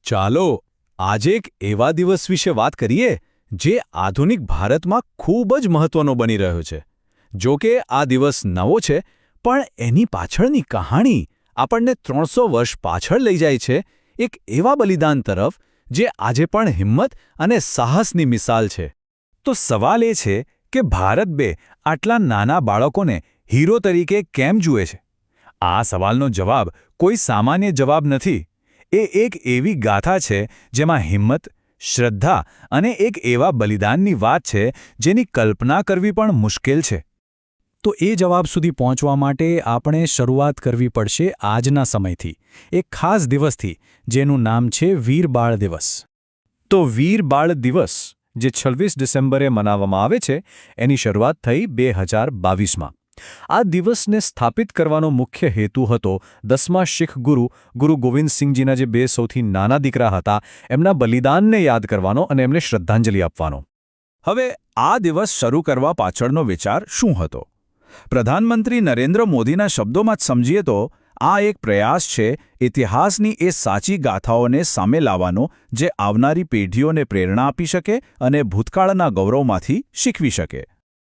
ચાલો આજે એક એવા દિવસ વિશે વાત કરીએ જે આધુનિક ભારતમાં ખૂબ જ મહત્વનો બની રહ્યો છે. જો કે આ દિવસ નવો છે, પણ એની પાછળની કહાણી આપણને 300 વર્ષ પાછળ લઈ જાય છે, એક એવા બલિદાન તરફ જે આજે પણ હિંમત અને સાહસની મિસાલ છે. તો સવાલ એ છે કે ભારત આટલા નાના બાળકોને હીરો તરીકે કેમ જુએ છે? આ સવાલનો જવાબ કોઈ સામાન્ય જવાબ નથી. એ એક એવી ગાથા છે જેમાં હિંમત, શ્રદ્ધા અને એક એવા બલિદાનની વાત છે જેની કલ્પના કરવી પણ મુશ્કેલ છે. તો એ જવાબ સુધી પહોંચવા માટે આપણે શરૂઆત કરવી પડશે આજના સમયથી, એક ખાસ દિવસથી, જેનું નામ છે વીર બાળ દિવસ. તો વીર બાળ દિવસ, જે 26 ડિસેમ્બરે મનાવવામાં આવે છે, એની શરૂઆત થઈ 2022માં. આ દિવસને સ્થાપિત કરવાનો મુખ્ય હેતુ હતો 10મા શીખ ગુરુ ગોવિંદસિંહજીના જે બે સૌથી નાના દીકરા હતા, એમના બલિદાનને યાદ કરવાનો અને એમને શ્રદ્ધાંજલિ આપવાનો. હવે આ દિવસ શરૂ કરવા પાછળનો વિચાર શું હતો? પ્રધાનમંત્રી નરેન્દ્ર મોદીના શબ્દોમાં જ સમજીએ તો આ એક પ્રયાસ છે ઇતિહાસની એ સાચી ગાથાઓને સામે લાવવાનો જે આવનારી પેઢીઓને પ્રેરણા આપી શકે અને ભૂતકાળના ગૌરવમાંથી શીખવી શકે.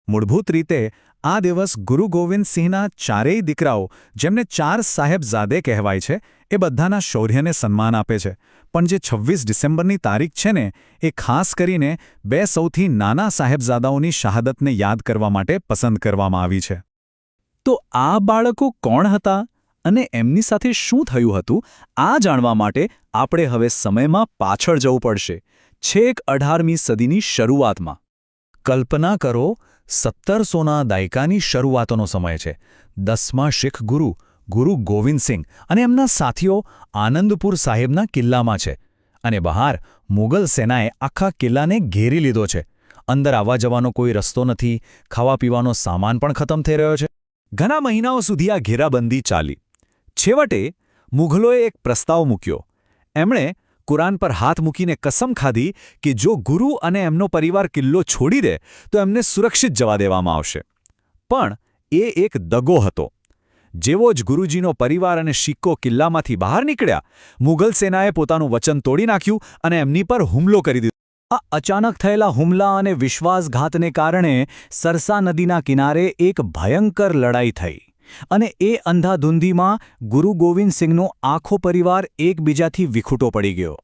મૂળભૂત રીતે આ દિવસ ગુરુ ગોવિંદસિંહના ચારેય દીકરાઓ, જેમને 4 સાહેબઝાદે કહેવાય છે, એ બધાના શૌર્યને સન્માન આપે છે. પણ જે 26 ડિસેમ્બરની તારીખ છે ને, એ ખાસ કરીને 2 સૌથી નાના સાહેબઝાદાઓની શહાદતને યાદ કરવા માટે પસંદ કરવામાં આવી છે. તો આ બાળકો કોણ હતા અને એમની સાથે શું થયું હતું? આ જાણવા માટે આપણે હવે સમયમાં પાછળ જવું પડશે, છેક 18મી સદીની શરૂઆતમાં. કલ્પના કરો, 1700ના દાયકાની શરૂઆતનો સમય છે. 10મા શીખ ગુરુ ગોવિંદસિંહ અને એમના સાથીઓ આનંદપુર સાહેબના કિલ્લામાં છે, અને બહાર મુગલ સેનાએ આખા કિલ્લાને ઘેરી લીધો છે. અંદર આવવા જવાનો કોઈ રસ્તો નથી, ખાવા પીવાનો સામાન પણ ખતમ થઈ રહ્યો છે. ઘણા મહિનાઓ સુધી આ ઘેરાબંધી ચાલી. છેવટે મુઘલોએ એક પ્રસ્તાવ મૂક્યો. એમણે કુરાન પર હાથ મૂકીને કસમ ખાધી કે જો ગુરુ અને એમનો પરિવાર કિલ્લો છોડી દે તો એમને સુરક્ષિત જવા દેવામાં આવશે. પણ એ એક દગો હતો. જેવો જ ગુરુજીનો પરિવાર અને શીખો કિલ્લામાંથી બહાર નીકળ્યા, મુઘલ સેનાએ પોતાનું વચન તોડી નાખ્યું અને એમની પર હુમલો કરી દીધો. આ અચાનક થયેલા હુમલા અને વિશ્વાસઘાતને કારણે સરસા નદીના કિનારે એક ભયંકર લડાઈ થઈ. અને એ અંધાધૂંધીમાં ગુરુ ગોવિંદસિંહનો આખો પરિવાર એકબીજાથી વિખૂટો પડી ગયો.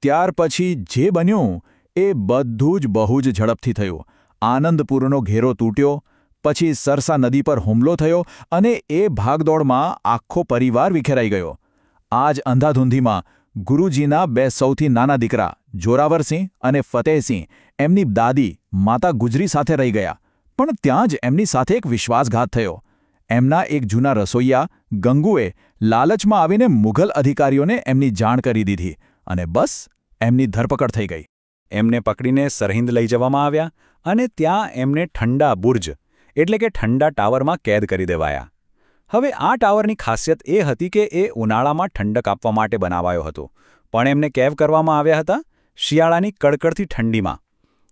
ત્યાર પછી જે બન્યું એ બધું જ બહુ જ ઝડપથી થયું. આનંદપુરનો ઘેરો તૂટ્યો, પછી સરસા નદી પર હુમલો થયો અને એ ભાગદોડમાં આખો પરિવાર વિખેરાઈ ગયો. આ જ અંધાધૂંધીમાં ગુરુજીના 2 સૌથી નાના દીકરા જોરાવરસિંહ અને ફતેહસિંહ એમની દાદી માતા ગુજરી સાથે રહી ગયા. પણ ત્યાં જ એમની સાથે એક વિશ્વાસઘાત થયો. એમના એક જૂના રસોઈયા ગંગુએ લાલચમાં આવીને મુઘલ અધિકારીઓને એમની જાણ કરી દીધી અને બસ એમની ધરપકડ થઈ ગઈ. એમને પકડીને સરહિંદ લઈ જવામાં આવ્યા અને ત્યાં એમને ઠંડા બુર્જ એટલે કે ઠંડા ટાવરમાં કેદ કરી દેવાયા. હવે આ ટાવરની ખાસિયત એ હતી કે એ ઉનાળામાં ઠંડક આપવા માટે બનાવાયો હતો, પણ એમને કેદ કરવામાં આવ્યા હતા શિયાળાની કડકડતી ઠંડીમાં.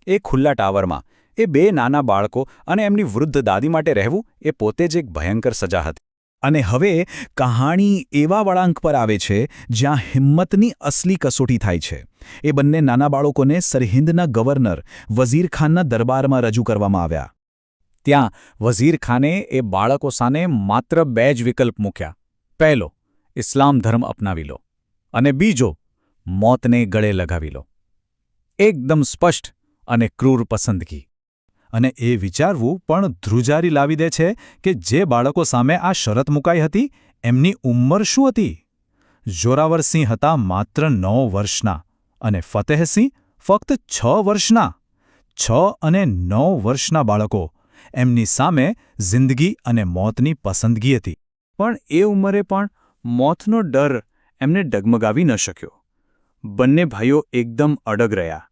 એ ખુલ્લા ટાવરમાં એ 2 નાના બાળકો અને એમની વૃદ્ધ દાદી માટે રહેવું એ પોતે જ એક ભયંકર સજા હતી. અને હવે કહાણી એવા વળાંક પર આવે છે જ્યાં હિંમતની અસલી કસોટી થાય છે. એ બંને નાના બાળકોને સરહિંદના ગવર્નર વઝીર ખાનના દરબારમાં રજૂ કરવામાં આવ્યા. ત્યાં વઝીર ખાને એ બાળકો સામે માત્ર 2 જ વિકલ્પ મૂક્યા. પહેલો, ઇસ્લામ ધર્મ અપનાવી લો, અને બીજો, મોતને ગળે લગાવી લો. એકદમ સ્પષ્ટ અને ક્રૂર પસંદગી. અને એ વિચારવું પણ ધ્રુજારી લાવી દે છે કે જે બાળકો સામે આ શરત મુકાઈ હતી એમની ઉંમર શું હતી. જોરાવરસિંહ હતા માત્ર 9 વર્ષના અને ફતેહસિંહ ફક્ત 6 વર્ષના. 6 અને 9 વર્ષના બાળકો, એમની સામે જિંદગી અને મોતની પસંદગી હતી. પણ એ ઉંમરે પણ મોતનો ડર એમને ડગમગાવી ન શક્યો. બંને ભાઈઓ એકદમ અડગ રહ્યા.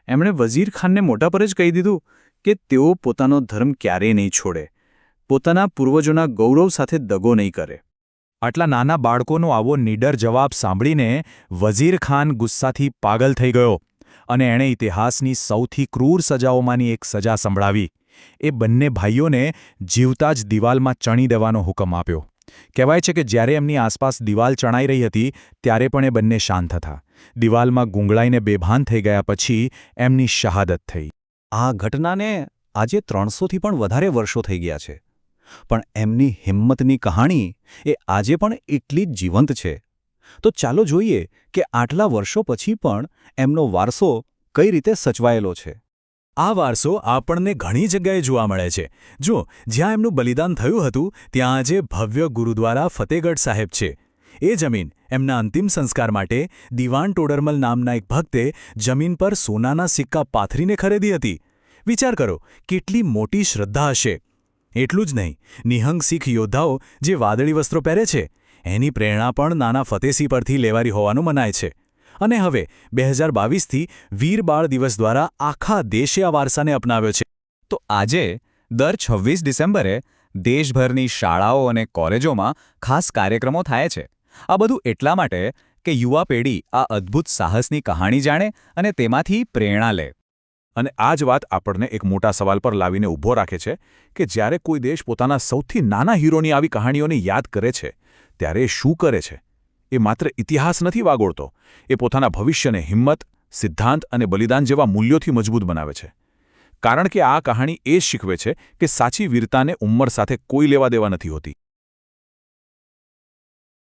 એમણે વઝીર ખાનને મોટા પર જ કહી દીધું કે તેઓ પોતાનો ધર્મ ક્યારેય નહીં છોડે, પોતાના પૂર્વજોના ગૌરવ સાથે દગો નહીં કરે. આટલા નાના બાળકોનો આવો નીડર જવાબ સાંભળીને વઝીર ખાન ગુસ્સાથી પાગલ થઈ ગયો અને એણે ઇતિહાસની સૌથી ક્રૂર સજાઓમાંની એક સજા સંભળાવી. એ બંને ભાઈઓને જીવતા જ દિવાલમાં ચણી દેવાનો હુકમ આપ્યો. કહેવાય છે કે જ્યારે એમની આસપાસ દિવાલ ચણાઈ રહી હતી ત્યારે પણ એ બંને શાંત હતા. દિવાલમાં ગુંગળાઈને બેભાન થઈ ગયા પછી એમની શહાદત થઈ. આ ઘટનાને આજે 300થી પણ વધારે વર્ષો થઈ ગયા છે, પણ એમની હિંમતની કહાણી એ આજે પણ એટલી જ જીવંત છે. તો ચાલો જોઈએ કે આટલા વર્ષો પછી પણ એમનો વારસો કઈ રીતે સચવાયેલો છે. આ વારસો આપણને ઘણી જગ્યાએ જોવા મળે છે. જો જ્યાં એમનું બલિદાન થયું હતું ત્યાં આજે ભવ્ય ગુરુદ્વારા ફતેહગઢ સાહેબ છે. એ જમીન એમના અંતિમ સંસ્કાર માટે દિવાન ટોડરમલ નામના એક ભક્તે જમીન પર સોનાના સિક્કા પાથરીને ખરીદી હતી. વિચાર કરો, કેટલી મોટી શ્રદ્ધા હશે. એટલું જ નહીં, નિહંગ શીખ યોદ્ધાઓ જે વાદળી વસ્ત્રો પહેરે છે એની પ્રેરણા પણ નાના ફતેહસિંહ પરથી લેવારી હોવાનું મનાય છે. અને હવે 2022થી વીર બાળ દિવસ દ્વારા આખા દેશે આ વારસાને અપનાવ્યો છે. તો આજે દર 26 ડિસેમ્બરે દેશભરની શાળાઓ અને કોલેજોમાં ખાસ કાર્યક્રમો થાય છે. આ બધું એટલા માટે કે યુવા પેઢી આ અદ્ભુત સાહસની કહાણી જાણે અને તેમાંથી પ્રેરણા લે. અને આ જ વાત આપણને એક મોટા સવાલ પર લાવીને ઊભો રાખે છે કે જ્યારે કોઈ દેશ પોતાના સૌથી નાના હીરોની આવી કહાણીઓને યાદ કરે છે ત્યારે એ શું કરે છે? એ માત્ર ઇતિહાસ નથી વાગોળતો, એ પોતાના ભવિષ્યને હિંમત, સિદ્ધાંત અને બલિદાન જેવા મૂલ્યોથી મજબૂત બનાવે છે. કારણ કે આ કહાણી એ જ શીખવે છે કે સાચી વીરતાને ઉંમર સાથે કોઈ લેવા દેવા નથી હોતી.